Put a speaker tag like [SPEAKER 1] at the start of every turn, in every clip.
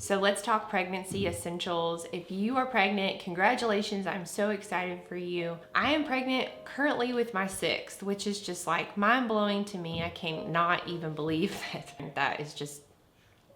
[SPEAKER 1] So let's talk pregnancy essentials. If you are pregnant, congratulations. I'm so excited for you. I am pregnant currently with my 6th, which is just like mind blowing to me. I cannot even believe that. That is just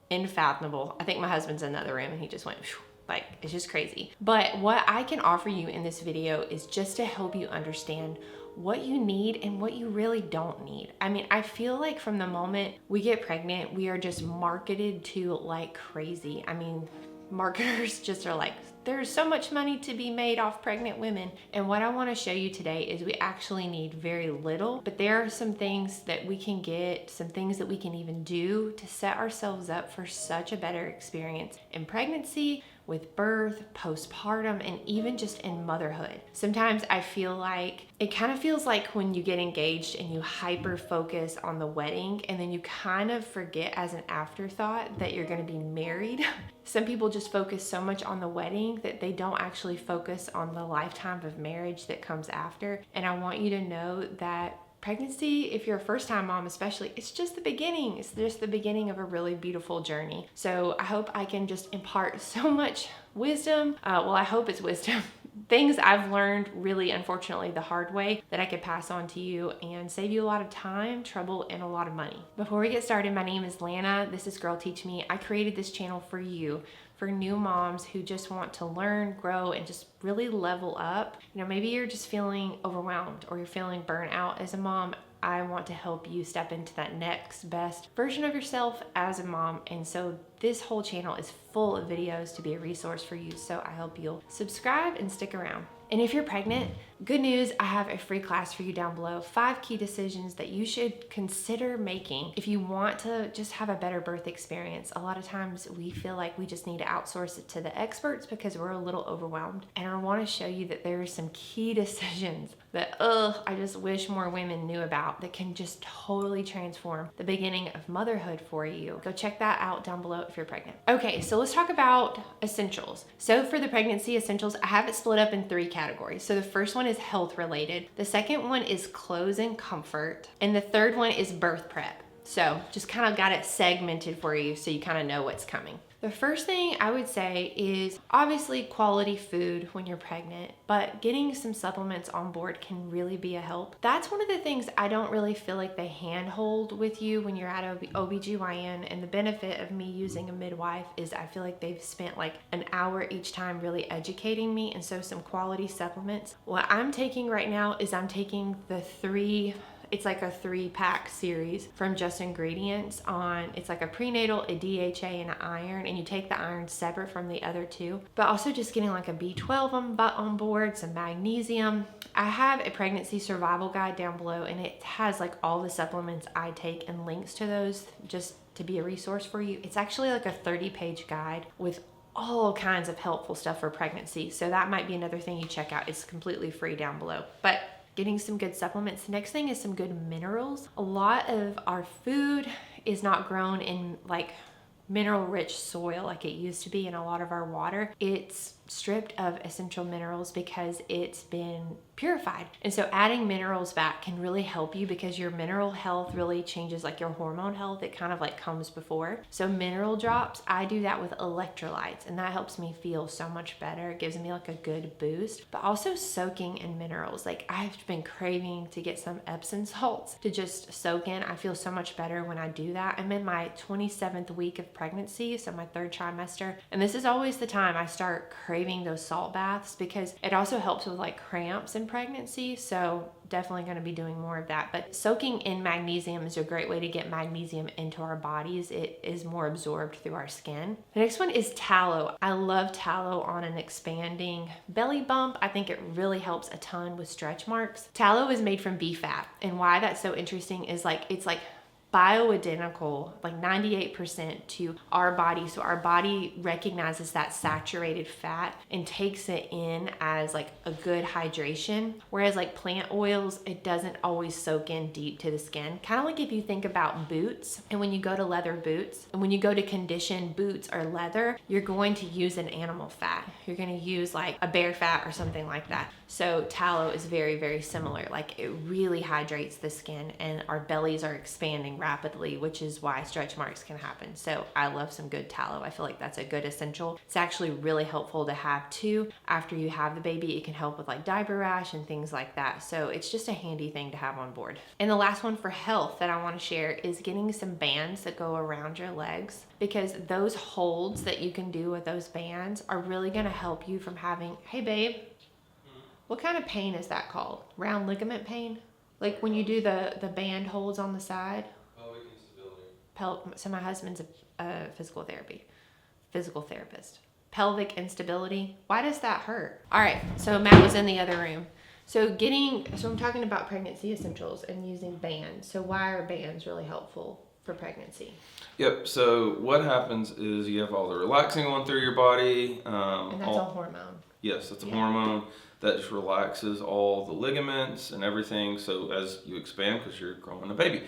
[SPEAKER 1] unfathomable. I think my husband's in the other room and he just went, phew. Like, it's just crazy. But what I can offer you in this video is just to help you understand what you need and what you really don't need. I mean, I feel like from the moment we get pregnant, we are just marketed to like crazy. I mean, marketers just are like, there's so much money to be made off pregnant women. And what I want to show you today is we actually need very little, but there are some things that we can get, some things that we can even do to set ourselves up for such a better experience in pregnancy, with birth, postpartum, and even just in motherhood. Sometimes I feel like, it kind of feels like when you get engaged and you hyper focus on the wedding and then you kind of forget as an afterthought that you're gonna be married. Some people just focus so much on the wedding that they don't actually focus on the lifetime of marriage that comes after. And I want you to know that pregnancy, if you're a first-time mom especially, it's just the beginning. It's just the beginning of a really beautiful journey. So I hope I can just impart so much wisdom. Well, I hope it's wisdom. Things I've learned really, unfortunately, the hard way that I could pass on to you and save you a lot of time, trouble, and a lot of money. Before we get started, my name is Lana. This is Girl Teach Me. I created this channel for you, for new moms who just want to learn, grow, and just really level up. You know, maybe you're just feeling overwhelmed or you're feeling burnt out as a mom. I want to help you step into that next best version of yourself as a mom. And so this whole channel is full of videos to be a resource for you. So I hope you'll subscribe and stick around. And if you're pregnant, good news, I have a free class for you down below. 5 key decisions that you should consider making if you want to just have a better birth experience. A lot of times we feel like we just need to outsource it to the experts because we're a little overwhelmed. And I want to show you that there are some key decisions that, I just wish more women knew about that can just totally transform the beginning of motherhood for you. Go check that out down below if you're pregnant. Okay, so let's talk about essentials. So for the pregnancy essentials, I have it split up in 3 categories. So the first one is health related. The second one is clothes and comfort. And the third one is birth prep. So just kind of got it segmented for you so you kind of know what's coming. The first thing I would say is obviously quality food when you're pregnant, but getting some supplements on board can really be a help. That's one of the things I don't really feel like they handhold with you when you're at OBGYN, and the benefit of me using a midwife is I feel like they've spent like an hour each time really educating me, and so some quality supplements. What I'm taking right now is I'm taking the 3, it's like a 3-pack series from Just Ingredients on, it's like a prenatal, a DHA, and an iron, and you take the iron separate from the other 2, but also just getting like a B12 on board, some magnesium. I have a pregnancy survival guide down below, and it has like all the supplements I take and links to those just to be a resource for you. It's actually like a 30-page guide with all kinds of helpful stuff for pregnancy. So that might be another thing you check out. It's completely free down below. But getting some good supplements. The next thing is some good minerals. A lot of our food is not grown in like mineral rich soil like it used to be, in a lot of our water. It's stripped of essential minerals because it's been purified. And so adding minerals back can really help you because your mineral health really changes like your hormone health. It kind of like comes before. So mineral drops, I do that with electrolytes, and that helps me feel so much better. It gives me like a good boost, but also soaking in minerals. Like I've been craving to get some Epsom salts to just soak in. I feel so much better when I do that. I'm in my 27th week of pregnancy, so my 3rd trimester. And this is always the time I start craving those salt baths because it also helps with like cramps in pregnancy. So definitely going to be doing more of that. But soaking in magnesium is a great way to get magnesium into our bodies. It is more absorbed through our skin. The next one is tallow. I love tallow on an expanding belly bump. I think it really helps a ton with stretch marks. Tallow is made from beef fat. And why that's so interesting is like, it's like bioidentical, like 98% to our body. So our body recognizes that saturated fat and takes it in as like a good hydration. Whereas like plant oils, it doesn't always soak in deep to the skin. Kind of like if you think about boots, and when you go to leather boots, and when you go to condition boots or leather, you're going to use an animal fat. You're going to use like a bear fat or something like that. So tallow is very, very similar. Like it really hydrates the skin, and our bellies are expanding rapidly, which is why stretch marks can happen. So I love some good tallow. I feel like that's a good essential. It's actually really helpful to have too. After you have the baby, it can help with like diaper rash and things like that. So it's just a handy thing to have on board. And the last one for health that I want to share is getting some bands that go around your legs, because those holds that you can do with those bands are really going to help you from having, hey babe, what kind of pain is that called? Round ligament pain? Like when you do the band holds on the side?
[SPEAKER 2] Pelvic instability.
[SPEAKER 1] So my husband's a physical therapist. Pelvic instability. Why does that hurt? All right, so Matt was in the other room. So I'm talking about pregnancy essentials and using bands. So why are bands really helpful for pregnancy?
[SPEAKER 2] Yep, so what happens is you have all the relaxing going through your body.
[SPEAKER 1] And that's a hormone.
[SPEAKER 2] Yes, that's a hormone that just relaxes all the ligaments and everything. So as you expand, because you're growing a baby.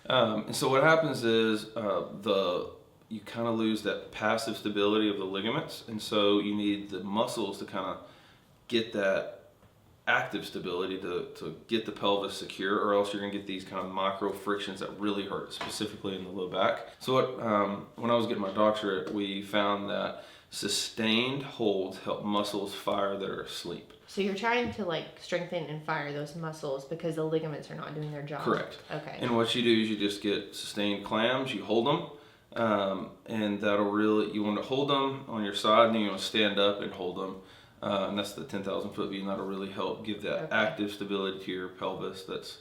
[SPEAKER 2] And so what happens is you kind of lose that passive stability of the ligaments. And so you need the muscles to kind of get that active stability to get the pelvis secure, or else you're going to get these kind of micro frictions that really hurt, specifically in the low back. So when I was getting my doctorate, we found that sustained holds help muscles fire that are asleep.
[SPEAKER 1] So you're trying to like strengthen and fire those muscles because the ligaments are not doing their job.
[SPEAKER 2] Correct.
[SPEAKER 1] Okay.
[SPEAKER 2] And what you do is you just get sustained clams, you hold them, and that'll really, you want to hold them on your side, and then you want to stand up and hold them. And that's the 10,000 foot view, and that'll really help give that active stability to your pelvis. That's,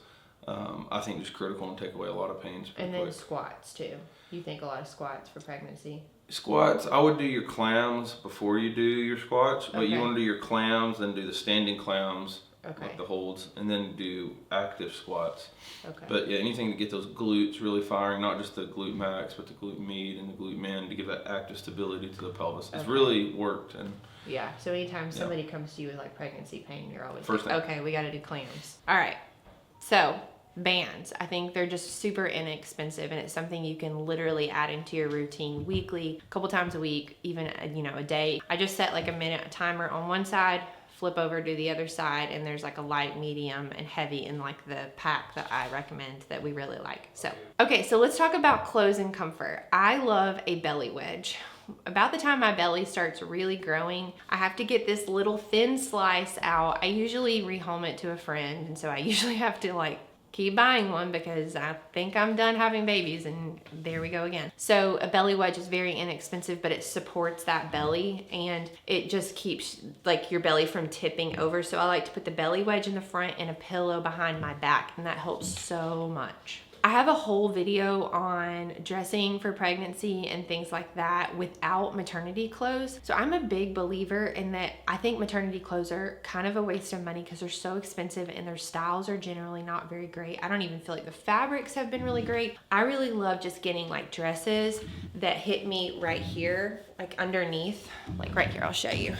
[SPEAKER 2] I think, just critical and take away a lot of pains.
[SPEAKER 1] And then squats too. You think a lot of squats for pregnancy?
[SPEAKER 2] Squats, I would do your clams before you do your squats, but you want to do your clams, then do the standing clams, like the holds, and then do active squats.
[SPEAKER 1] Okay.
[SPEAKER 2] But yeah, anything to get those glutes really firing, not just the glute max, but the glute med and the glute min, to give that active stability to the pelvis. It's really worked. And
[SPEAKER 1] yeah, so anytime somebody comes to you with like pregnancy pain, you're always
[SPEAKER 2] First
[SPEAKER 1] like, okay, we got to do clams. All right, so bands, I think they're just super inexpensive, and it's something you can literally add into your routine weekly, a couple times a week, even a day. I just set like a minute timer on one side, flip over to the other side, and there's like a light, medium, and heavy in like the pack that I recommend that we really like. So okay, so let's talk about clothes and comfort. I love a belly wedge. About the time my belly starts really growing, I have to get this little thin slice out. I usually rehome it to a friend, and so I usually have to like keep buying one because I think I'm done having babies, and there we go again. So a belly wedge is very inexpensive, but it supports that belly, and it just keeps like your belly from tipping over. So I like to put the belly wedge in the front and a pillow behind my back, and that helps so much. I have a whole video on dressing for pregnancy and things like that without maternity clothes. So I'm a big believer in that. I think maternity clothes are kind of a waste of money because they're so expensive and their styles are generally not very great. I don't even feel like the fabrics have been really great. I really love just getting like dresses that hit me right here, like underneath, like right here, I'll show you.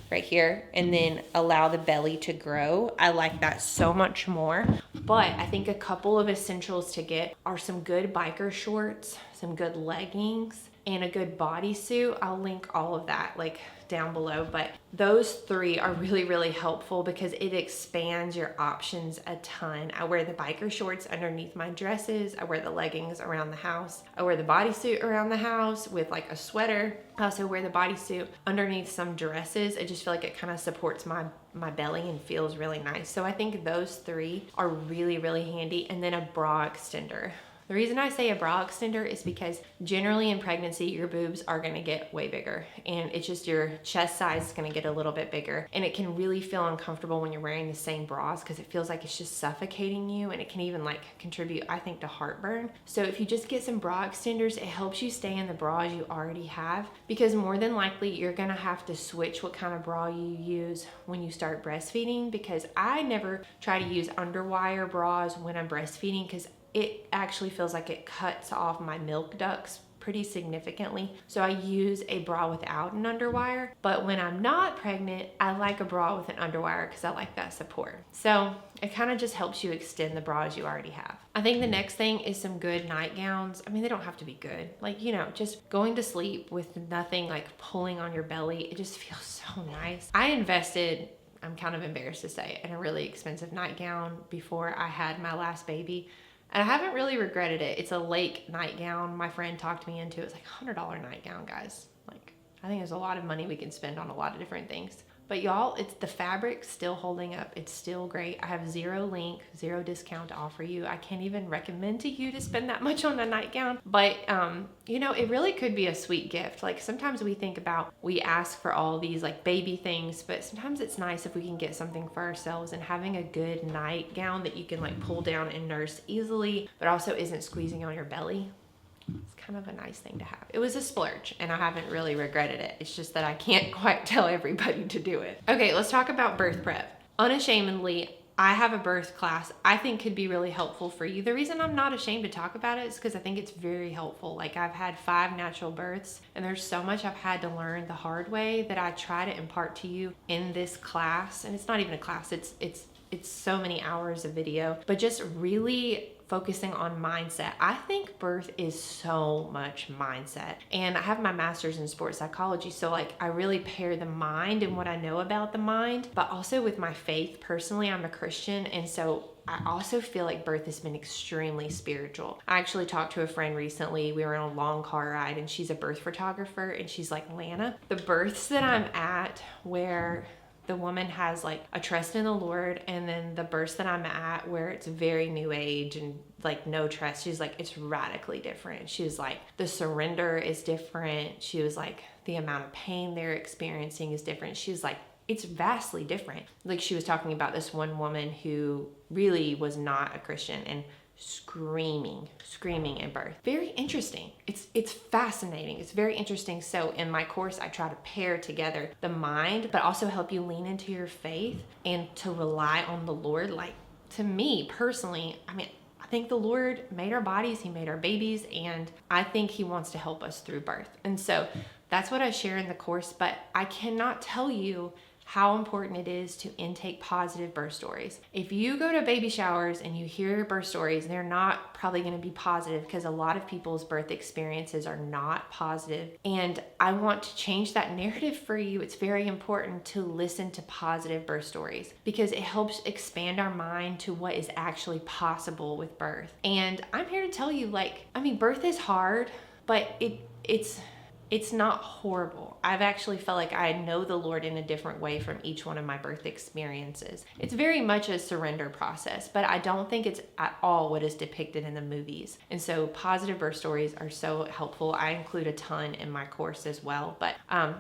[SPEAKER 1] Right here, and then allow the belly to grow. I like that so much more. But I think a couple of essentials to get are some good biker shorts, some good leggings, and a good bodysuit. I'll link all of that like down below, but those three are really, really helpful because it expands your options a ton. I wear the biker shorts underneath my dresses. I wear the leggings around the house. I wear the bodysuit around the house with like a sweater. I also wear the bodysuit underneath some dresses. I just feel like it kind of supports my belly and feels really nice. So I think those three are really, really handy. And then a bra extender. The reason I say a bra extender is because generally in pregnancy, your boobs are gonna get way bigger, and it's just your chest size is gonna get a little bit bigger, and it can really feel uncomfortable when you're wearing the same bras because it feels like it's just suffocating you, and it can even like contribute, I think, to heartburn. So if you just get some bra extenders, it helps you stay in the bras you already have, because more than likely you're gonna have to switch what kind of bra you use when you start breastfeeding, because I never try to use underwire bras when I'm breastfeeding because it actually feels like it cuts off my milk ducts pretty significantly. So I use a bra without an underwire. But when I'm not pregnant, I like a bra with an underwire because I like that support. So it kind of just helps you extend the bras you already have. I think the next thing is some good nightgowns. I mean, they don't have to be good. Like, just going to sleep with nothing like pulling on your belly. It just feels so nice. I invested, I'm kind of embarrassed to say, in a really expensive nightgown before I had my last baby. And I haven't really regretted it. It's a lake nightgown. My friend talked me into it. It's like $100 nightgown, guys. Like, I think there's a lot of money we can spend on a lot of different things. But y'all, it's the fabric still holding up. It's still great. I have zero discount to offer you. I can't even recommend to you to spend that much on a nightgown. But, you know, it really could be a sweet gift. Like sometimes we ask for all these like baby things, but sometimes it's nice if we can get something for ourselves, and having a good nightgown that you can like pull down and nurse easily, but also isn't squeezing on your belly. It's kind of a nice thing to have. It was a splurge and I haven't really regretted it. It's just that I can't quite tell everybody to do it. Okay, let's talk about birth prep. Unashamedly, I have a birth class I think could be really helpful for you. The reason I'm not ashamed to talk about it is because I think it's very helpful. Like I've had 5 natural births and there's so much I've had to learn the hard way that I try to impart to you in this class. And it's not even a class, it's so many hours of video, but just really focusing on mindset. I think birth is so much mindset. And I have my master's in sports psychology, so like I really pair the mind and what I know about the mind, but also with my faith. Personally, I'm a Christian, and so I also feel like birth has been extremely spiritual. I actually talked to a friend recently. We were on a long car ride and she's a birth photographer, and she's like, Lana, the births that I'm at where the woman has like a trust in the Lord, and then the births that I'm at where it's very new age and like no trust, she's like, it's radically different. She was like, the surrender is different. She was like, the amount of pain they're experiencing is different. She was like, it's vastly different. Like she was talking about this one woman who really was not a Christian and screaming in birth. Very interesting. It's fascinating. It's very interesting. So in my course, I try to pair together the mind, but also help you lean into your faith and to rely on the Lord. Like to me personally, I mean, I think the Lord made our bodies, He made our babies, and I think He wants to help us through birth. And so that's what I share in the course, but I cannot tell you how important it is to intake positive birth stories. If you go to baby showers and you hear birth stories, they're not probably going to be positive because a lot of people's birth experiences are not positive. And I want to change that narrative for you. It's very important to listen to positive birth stories because it helps expand our mind to what is actually possible with birth. And I'm here to tell you, like, I mean, birth is hard, but it's not horrible. I've actually felt like I know the Lord in a different way from each one of my birth experiences. It's very much a surrender process, but I don't think it's at all what is depicted in the movies. And so positive birth stories are so helpful. I include a ton in my course as well. But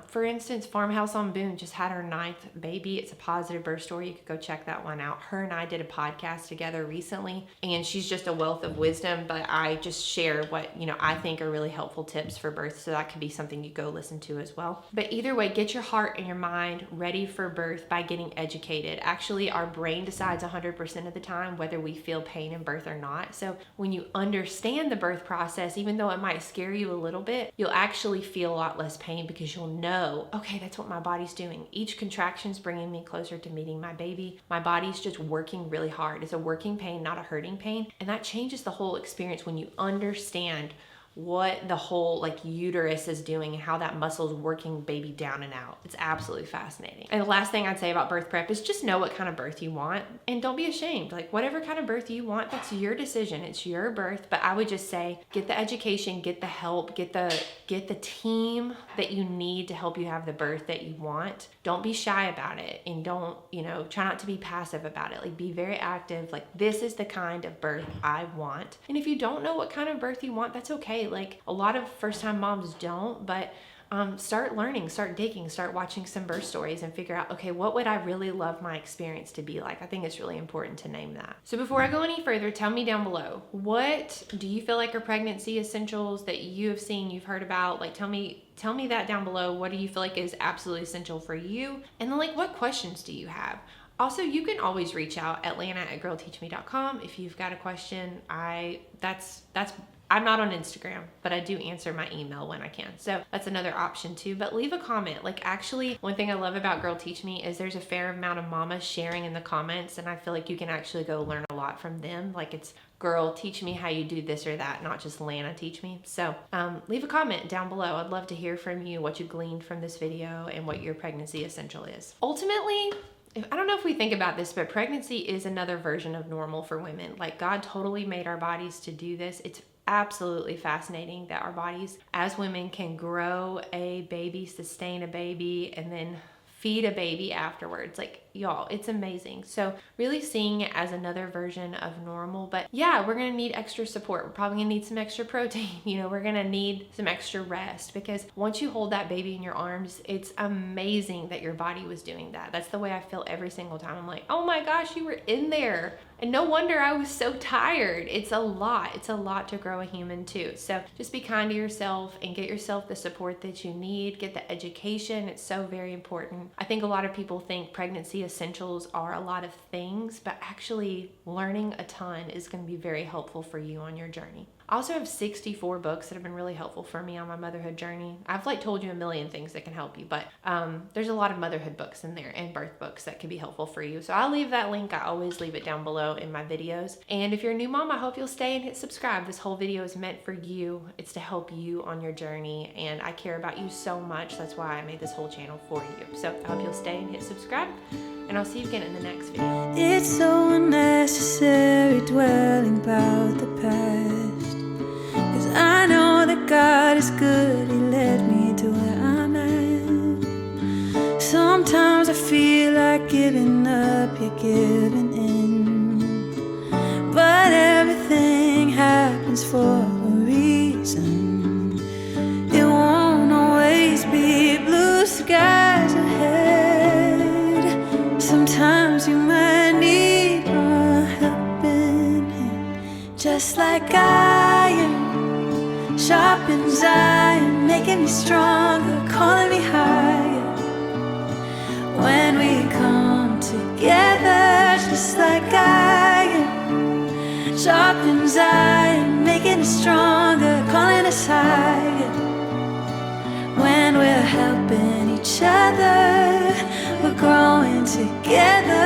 [SPEAKER 1] for instance, Farmhouse on Boone just had her 9th baby. It's a positive birth story. You could go check that one out. Her and I did a podcast together recently, and she's just a wealth of wisdom, but I just share what, you know, I think are really helpful tips for birth. So that could be something you go listen to as well. But either way, get your heart and your mind ready for birth by getting educated. Actually, our brain decides 100% of the time whether we feel pain in birth or not. So when you understand the birth process, even though it might scare you a little bit, you'll actually feel a lot less pain because you'll know, okay, that's what my body's doing. Each contraction's bringing me closer to meeting my baby. My body's just working really hard. It's a working pain, not a hurting pain. And that changes the whole experience when you understand what the whole like uterus is doing and how that muscle is working baby down and out. It's absolutely fascinating. And the last thing I'd say about birth prep is just know what kind of birth you want and don't be ashamed. Like whatever kind of birth you want, that's your decision. It's your birth. But I would just say get the education, get the help, get the team that you need to help you have the birth that you want. Don't be shy about it, and don't, try not to be passive about it. Like be very active. Like this is the kind of birth I want. And if you don't know what kind of birth you want, that's okay. Like a lot of first-time moms don't, but start learning, start digging, start watching some birth stories and figure out, okay, what would I really love my experience to be like? I think it's really important to name that. So before I go any further, tell me down below, what do you feel like are pregnancy essentials that you have seen, you've heard about? Like tell me that down below. What do you feel like is absolutely essential for you? And then like what questions do you have? Also, you can always reach out at lana@girlteachme.com if you've got a question. I'm not on Instagram, but I do answer my email when I can. So that's another option too. But leave a comment. Like actually, one thing I love about Girl Teach Me is there's a fair amount of mamas sharing in the comments, and I feel like you can actually go learn a lot from them. Like it's girl, teach me how you do this or that, not just Lana, teach me. So leave a comment down below. I'd love to hear from you, what you gleaned from this video and what your pregnancy essential is. Ultimately, I don't know if we think about this, but pregnancy is another version of normal for women. Like, God totally made our bodies to do this. It's absolutely fascinating that our bodies as women can grow a baby, sustain a baby, and then feed a baby afterwards. Like, y'all, it's amazing. So really seeing it as another version of normal. But yeah, we're gonna need extra support. We're probably gonna need some extra protein. We're gonna need some extra rest, because once you hold that baby in your arms, it's amazing that your body was doing that. That's the way I feel every single time. I'm like, oh my gosh, you were in there. And no wonder I was so tired. It's a lot. It's a lot to grow a human too. So just be kind to yourself and get yourself the support that you need. Get the education. It's so very important. I think a lot of people think pregnancy essentials are a lot of things, but actually learning a ton is going to be very helpful for you on your journey. I also have 64 books that have been really helpful for me on my motherhood journey. I've told you a million things that can help you, but there's a lot of motherhood books in there and birth books that can be helpful for you. So I'll leave that link. I always leave it down below in my videos. And if you're a new mom, I hope you'll stay and hit subscribe. This whole video is meant for you. It's to help you on your journey, and I care about you so much. That's why I made this whole channel for you. So I hope you'll stay and hit subscribe, and I'll see you again in the next video.
[SPEAKER 3] It's so unnecessary dwelling about the past, 'cause I know that God is good. He led me to where I'm at. Sometimes I feel like giving up, you're giving in, but everything happens for a reason. It won't always be blue skies ahead. Sometimes you might need a helping hand, just like iron sharpens iron, making me stronger, calling me higher. When we come together, just like iron sharpens iron, making us stronger, calling us higher. When we're helping each other, we're growing together.